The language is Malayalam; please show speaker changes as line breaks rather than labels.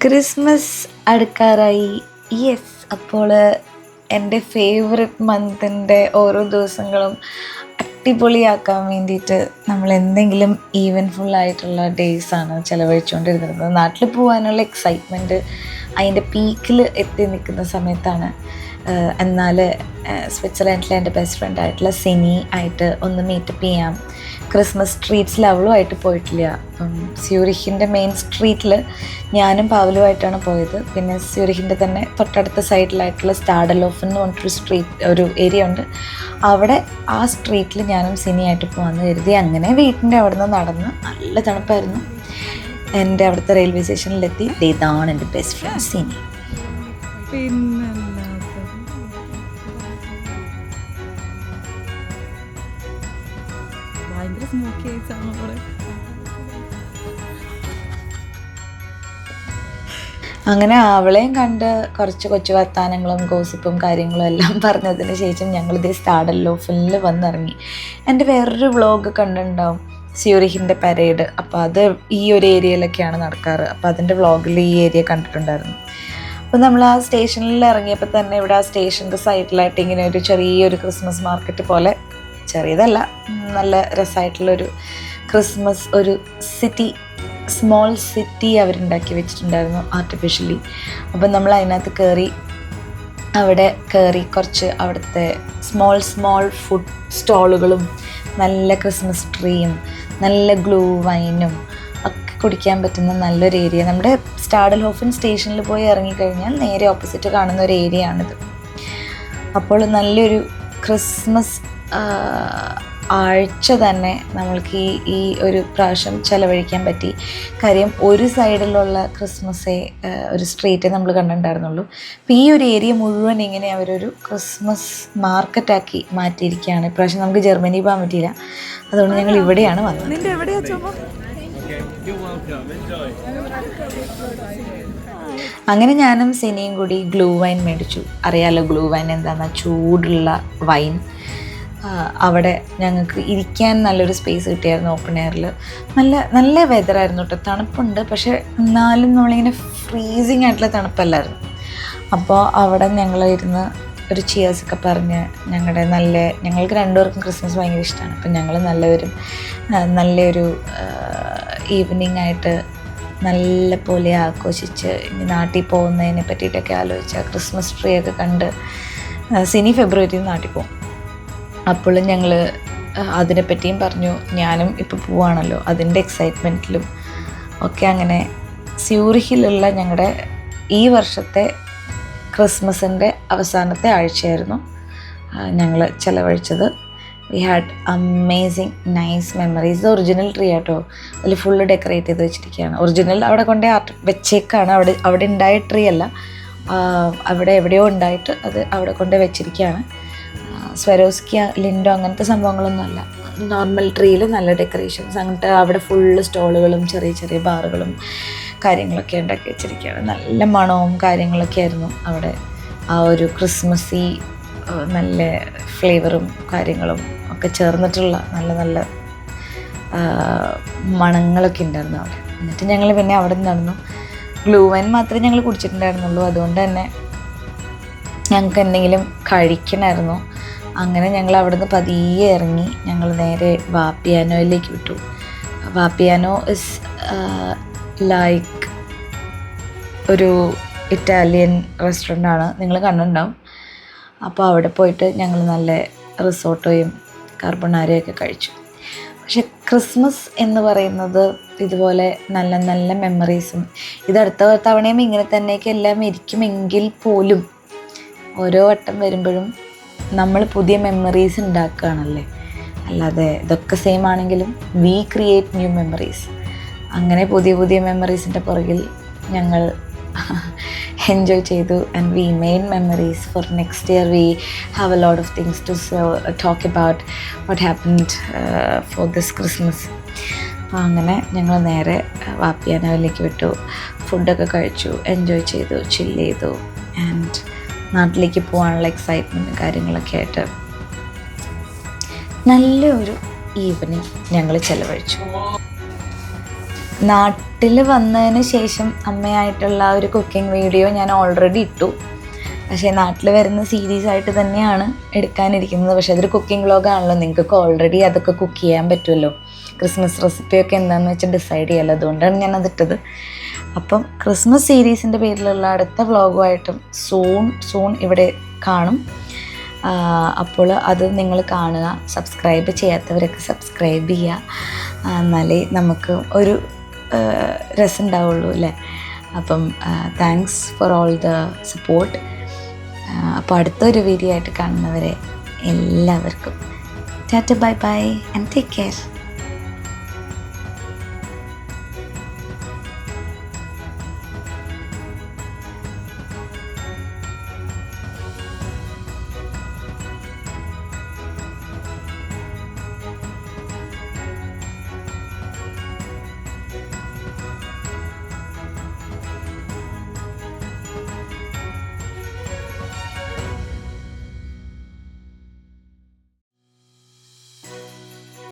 ക്രിസ്മസ് അടുക്കാറായി. യെസ്, അപ്പോൾ എൻ്റെ ഫേവററ്റ് മന്തിൻ്റെ ഓരോ ദിവസങ്ങളും അടിപൊളിയാക്കാൻ വേണ്ടിയിട്ട് നമ്മൾ എന്തെങ്കിലും ഈവൻഫുള്ളായിട്ടുള്ള ഡേയ്സാണ് ചിലവഴിച്ചുകൊണ്ടിരുന്നത്. നാട്ടിൽ പോകാനുള്ള എക്സൈറ്റ്മെൻറ്റ് അതിൻ്റെ പീക്കിൽ എത്തി നിൽക്കുന്ന സമയത്താണ്. എന്നാൽ സ്വിറ്റ്സർലൻഡിലെ എൻ്റെ ബെസ്റ്റ് ഫ്രണ്ടായിട്ടുള്ള സിനി ആയിട്ട് ഒന്ന് മീറ്റപ്പ് ചെയ്യാം. ക്രിസ്മസ് ട്രീറ്റ്സിൽ അവളുമായിട്ട് പോയിട്ടില്ല. അപ്പം സ്യൂറിഹിൻ്റെ മെയിൻ സ്ട്രീറ്റിൽ ഞാനും പാവലുമായിട്ടാണ് പോയത്. പിന്നെ സ്യൂറിഹിൻ്റെ തന്നെ തൊട്ടടുത്ത സൈഡിലായിട്ടുള്ള സ്റ്റാഡലോഫ് എന്ന് പറഞ്ഞിട്ടൊരു ഒരു ഏരിയ ഉണ്ട്. അവിടെ ആ സ്ട്രീറ്റിൽ ഞാനും സിനിയായിട്ട് പോകാമെന്ന് കരുതി. അങ്ങനെ വീട്ടിൻ്റെ അവിടെ നിന്ന് നടന്ന് നല്ല തണുപ്പായിരുന്നു. എൻ്റെ അവിടുത്തെ റെയിൽവേ സ്റ്റേഷനിലെത്തി. ഇതാണ് എൻ്റെ ബെസ്റ്റ് ഫ്രണ്ട് സിനി. അങ്ങനെ അവളെയും കണ്ട് കുറച്ച് കൊച്ചു വർത്താനങ്ങളും ഗോസിപ്പും കാര്യങ്ങളും എല്ലാം പറഞ്ഞതിന് ശേഷം ഞങ്ങളിതേ സ്റ്റാഡലോഫിൽ വന്നിറങ്ങി. എൻ്റെ വേറൊരു വ്ളോഗ് കണ്ടിട്ടുണ്ടാവും, സ്യൂറിഹിൻ്റെ പരേഡ്. അപ്പോൾ അത് ഈ ഒരു ഏരിയയിലൊക്കെയാണ് നടക്കാറ്. അപ്പോൾ അതിൻ്റെ വ്ളോഗിൽ ഈ ഏരിയ കണ്ടിട്ടുണ്ടായിരുന്നു. അപ്പോൾ നമ്മൾ ആ സ്റ്റേഷനിൽ ഇറങ്ങിയപ്പോൾ തന്നെ ഇവിടെ ആ സ്റ്റേഷൻ്റെ സൈഡിലായിട്ട് ഇങ്ങനെ ഒരു ചെറിയൊരു ക്രിസ്മസ് മാർക്കറ്റ് പോലെ, ചെറിയതല്ല, നല്ല രസമായിട്ടുള്ളൊരു ക്രിസ്മസ് ഒരു സിറ്റി, സ്മോൾ സിറ്റി അവരുണ്ടാക്കി വെച്ചിട്ടുണ്ടായിരുന്നു ആർട്ടിഫിഷ്യലി. അപ്പം നമ്മൾ അതിനകത്ത് അവിടെ കയറി കുറച്ച് അവിടുത്തെ സ്മോൾ ഫുഡ് സ്റ്റോളുകളും നല്ല ക്രിസ്മസ് ട്രീയും നല്ല ഗ്ലൂ വൈനും ഒക്കെ കുടിക്കാൻ പറ്റുന്ന നല്ലൊരു ഏരിയ. നമ്മുടെ സ്റ്റാഡൽഹോഫൻ സ്റ്റേഷനിൽ പോയി ഇറങ്ങിക്കഴിഞ്ഞാൽ നേരെ ഓപ്പോസിറ്റ് കാണുന്ന ഒരു ഏരിയ ആണിത്. അപ്പോൾ നല്ലൊരു ക്രിസ്മസ് ആഴ്ച തന്നെ നമ്മൾക്ക് ഈ ഒരു പ്രാവശ്യം ചിലവഴിക്കാൻ പറ്റി. കാര്യം ഒരു സൈഡിലുള്ള ക്രിസ്മസേ ഒരു സ്ട്രീറ്റേ നമ്മൾ കണ്ടിട്ടുണ്ടായിരുന്നുള്ളൂ. അപ്പോൾ ഈ ഒരു ഏരിയ മുഴുവൻ ഇങ്ങനെ അവരൊരു ക്രിസ്മസ് മാർക്കറ്റാക്കി മാറ്റിയിരിക്കുകയാണ്. ഇപ്രാവശ്യം നമുക്ക് ജർമ്മനി പോകാൻ പറ്റിയില്ല, അതുകൊണ്ട് ഞങ്ങൾ ഇവിടെയാണ് വന്നത്. അങ്ങനെ ഞാനും സിനിയും കൂടി ഗ്ലൂ വൈൻ മേടിച്ചു. അറിയാലോ ഗ്ലൂ വൈൻ എന്താണെന്ന്, ചൂടുള്ള വൈൻ. അവിടെ ഞങ്ങൾക്ക് ഇരിക്കാൻ നല്ലൊരു സ്പേസ് കിട്ടിയായിരുന്നു ഓപ്പൺ എയറിൽ. നല്ല വെതറായിരുന്നു കേട്ടോ, തണുപ്പുണ്ട്, പക്ഷെ എന്നാലും നമ്മളിങ്ങനെ ഫ്രീസിങ് ആയിട്ടുള്ള തണുപ്പല്ലായിരുന്നു. അപ്പോൾ അവിടെ ഞങ്ങൾ ഇരുന്ന് ഒരു ചിയേഴ്സൊക്കെ പറഞ്ഞ് ഞങ്ങൾക്ക് രണ്ടുപേർക്കും ക്രിസ്മസ് ഭയങ്കര ഇഷ്ടമാണ്. അപ്പം ഞങ്ങൾ നല്ലൊരു ഈവനിങ് ആയിട്ട് നല്ല പോലെ ആഘോഷിച്ച് ഇനി നാട്ടിൽ പോകുന്നതിനെ പറ്റിയിട്ടൊക്കെ ആലോചിച്ച് ക്രിസ്മസ് ട്രീ ഒക്കെ കണ്ട് സിനി ഫെബ്രുവരിയിൽ നാട്ടിൽ പോകും. അപ്പോൾ ഞങ്ങൾ അതിനെപ്പറ്റിയും പറഞ്ഞു. ഞാനും ഇപ്പോൾ പോവാണല്ലോ, അതിൻ്റെ എക്സൈറ്റ്മെൻറ്റിലും ഒക്കെ. അങ്ങനെ സ്യൂറിഹിലുള്ള ഞങ്ങളുടെ ഈ വർഷത്തെ ക്രിസ്മസിൻ്റെ അവസാനത്തെ ആഴ്ചയായിരുന്നു ഞങ്ങൾ ചിലവഴിച്ചത്. We had amazing nice memories. Original tree ആട്ടോ, അതിൽ ഫുള്ള് ഡെക്കറേറ്റ് ചെയ്ത് വെച്ചിരിക്കുകയാണ്. ഒറിജിനൽ അവിടെ കൊണ്ട് വെച്ചേക്കാണ്. അവിടെ ഉണ്ടായ ട്രീ അല്ല, അവിടെ എവിടെയോ ഉണ്ടായിട്ട് അത് അവിടെ കൊണ്ട് വെച്ചിരിക്കുകയാണ്. സ്വരോസ്കിയ ലിൻഡോ അങ്ങനത്തെ സംഭവങ്ങളൊന്നും അല്ല, നോർമൽ ട്രീയിൽ നല്ല ഡെക്കറേഷൻസ്. അങ്ങനത്തെ അവിടെ ഫുള്ള് സ്റ്റോളുകളും ചെറിയ ചെറിയ ബാറുകളും കാര്യങ്ങളൊക്കെ ഉണ്ടാക്കി വെച്ചിരിക്കുകയാണ്. നല്ല മണവും കാര്യങ്ങളൊക്കെ ആയിരുന്നു അവിടെ. ആ ഒരു ക്രിസ്മസി നല്ല ഫ്ലേവറും കാര്യങ്ങളും ഒക്കെ ചേർന്നിട്ടുള്ള നല്ല മണങ്ങളൊക്കെ ഉണ്ടായിരുന്നു അവിടെ. എന്നിട്ട് ഞങ്ങൾ പിന്നെ അവിടെ നടന്നു. ഗ്ലൂ വൈൻ മാത്രമേ ഞങ്ങൾ കുടിച്ചിട്ടുണ്ടായിരുന്നുള്ളൂ, അതുകൊണ്ട് തന്നെ ഞങ്ങൾക്ക് എന്തെങ്കിലും കഴിക്കണമായിരുന്നു. അങ്ങനെ ഞങ്ങൾ അവിടുന്ന് പതിയെ ഇറങ്ങി ഞങ്ങൾ നേരെ വാപ്പിയാനോയിലേക്ക് വിട്ടു. വാപ്പിയാനോ ഇസ് ലൈക്ക് ഒരു ഇറ്റാലിയൻ റെസ്റ്റോറൻ്റാണ്, നിങ്ങൾ കണ്ടിട്ടുണ്ടാവും. അപ്പോൾ അവിടെ പോയിട്ട് ഞങ്ങൾ നല്ല റിസോർട്ടോയും കാർബണാരയൊക്കെ കഴിച്ചു. പക്ഷെ ക്രിസ്മസ് എന്ന് പറയുന്നത് ഇതുപോലെ നല്ല മെമ്മറീസും, ഇത് അടുത്ത തവണയും ഇങ്ങനെ തന്നെയൊക്കെ എല്ലാം ഇരിക്കുമെങ്കിൽ പോലും ഓരോ വട്ടം വരുമ്പോഴും നമ്മൾ പുതിയ മെമ്മറീസ് ഉണ്ടാക്കുകയാണല്ലേ. അല്ലാതെ ഇതൊക്കെ സെയിം ആണെങ്കിലും വി ക്രിയേറ്റ് ന്യൂ മെമ്മറീസ്. അങ്ങനെ പുതിയ മെമ്മറീസിൻ്റെ പുറകിൽ ഞങ്ങൾ എൻജോയ് ചെയ്തു. And we made memories for next year. We have a lot of things to talk about what happened for this Christmas. അപ്പോൾ അങ്ങനെ ഞങ്ങൾ നേരെ വാപ്പിയാനോയിലേക്ക് വിട്ടു. ഫുഡൊക്കെ കഴിച്ചു, എൻജോയ് ചെയ്തു, ചില്ല് ചെയ്തു. ആൻഡ് നാട്ടിലേക്ക് പോകാനുള്ള എക്സൈറ്റ്മെൻറ്റും കാര്യങ്ങളൊക്കെ ആയിട്ട് നല്ലൊരു ഈവനിങ് ഞങ്ങൾ ചിലവഴിച്ചു. നാട്ടിൽ വന്നതിന് ശേഷം അമ്മയായിട്ടുള്ള ഒരു കുക്കിംഗ് വീഡിയോ ഞാൻ ഓൾറെഡി ഇട്ടു. പക്ഷേ നാട്ടിൽ വരുന്ന സീരീസ് ആയിട്ട് തന്നെയാണ് എടുക്കാനിരിക്കുന്നത്. പക്ഷേ അതൊരു കുക്കിംഗ് വ്ളോഗാണല്ലോ, നിങ്ങൾക്കൊക്കെ ഓൾറെഡി അതൊക്കെ കുക്ക് ചെയ്യാൻ പറ്റുമല്ലോ. ക്രിസ്മസ് റെസിപ്പിയൊക്കെ എന്താണെന്ന് വെച്ചാൽ ഡിസൈഡ് ചെയ്യാമല്ലോ, അതുകൊണ്ടാണ് ഞാൻ അതിട്ടത്. അപ്പം ക്രിസ്മസ് സീരീസിൻ്റെ പേരിലുള്ള അടുത്ത വ്ളോഗുമായിട്ടും സൂൺ ഇവിടെ കാണും. അപ്പോൾ അത് നിങ്ങൾ കാണുക. സബ്സ്ക്രൈബ് ചെയ്യാത്തവരൊക്കെ സബ്സ്ക്രൈബ് ചെയ്യുക, എന്നാലേ നമുക്ക് ഒരു രസം ഉണ്ടാവുള്ളൂ അല്ലേ. അപ്പം thanks for all the support. അപ്പോൾ അടുത്തൊരു വീഡിയോ ആയിട്ട് കാണുന്നവരെ എല്ലാവർക്കും Tata, bye bye and take care.